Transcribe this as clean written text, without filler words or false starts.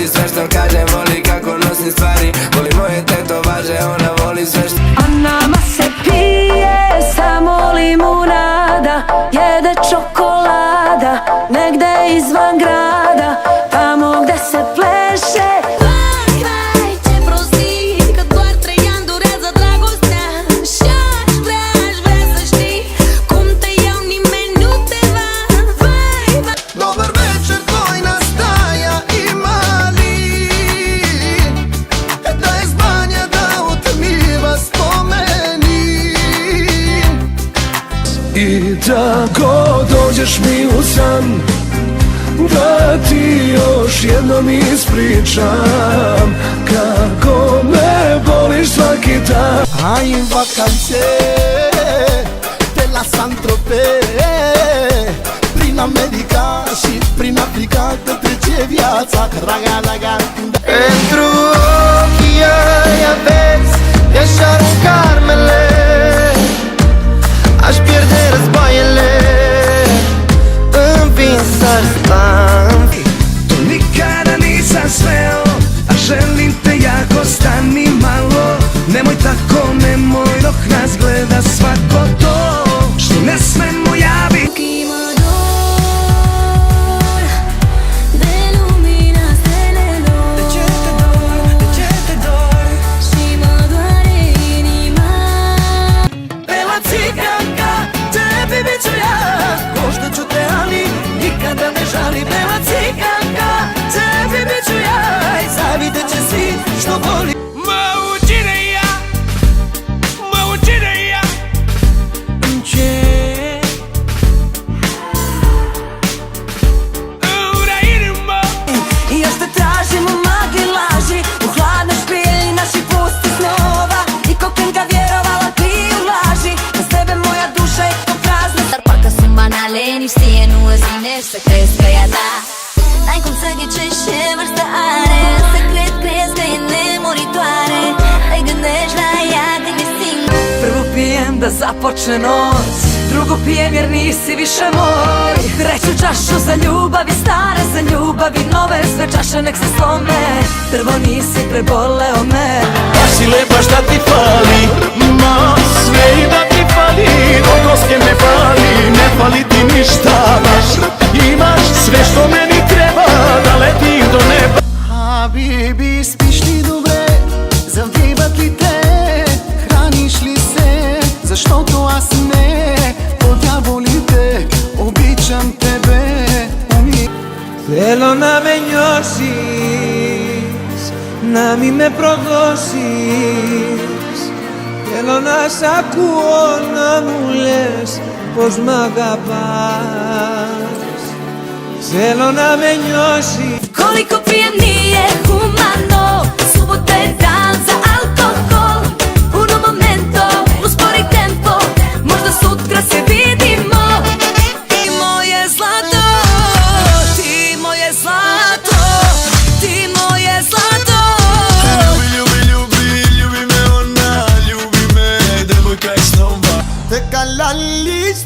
voli sve što kažem, voli kako nosim stvari, voli moje tetovaže, ona voli sve što... A nama se pije samo limunada, jede čokolada negde izvan grada, tamo gde se pleše. I tako dođeš mi u san, da ti još jednom ispričam kako me boliš svaki dan. Hai in vacanze della Saint-Tropez, prin America și prin Africa te trece viața, raga. Pentru ochii aia vezi mi-aș arunca armele, aș pierde războaiele, învins ar sta. To nikada nisam smeo, a želim te jako, stani malo. Nemoj tako, nemoj dok nas gleda svako to što ne smemo javiti. Bela ciganka, tebi bit ću ja i zavidjet će si što voli. I još te tražim u magli laži, u hladnoj špilji naših pustih snova. I kokenka vjerovala ti u laži, bez tebe moja duša je ko prazna. Dar parcă sunt banale, nici ție nu îți vine să crezi că e a ta. N-ai cum să ghicești ce vârstă are, să crezi că e nemuritoare. Te gândești la ea când e singur. Prvo pijem da započne noć, drugo pijem jer nisi više moj. Treću čašu za ljubavi stare, za ljubavi nove, sve čaše nek se slome. Prvo nisi preboleo me. Baš si lepa šta ti fali, ma sve i da ti fali, od koske ne fali, ne fali ti ništa baš. Imaš sve što meni treba, da letim do neba. Habibi, spiš li dobre, zavjebat li te, hraniš li se, zašto to as ne, od ja volim te, običam tebe, Θέλω να με νιώσεις, να μη με προδώσεις. Θέλω να σ' ακούω να μου lες πως μ' αγαπάς. Θέλω να με νιώσεις. Koliko pijem nije humano, subota je dan za alkohol. Uno momento, uspori tempo, možda sutra se vidimo. Ti moje zlato, ti moje zlato, ti moje zlato. ljubi me ona, ljubi me, devojka je snova. Te kalalić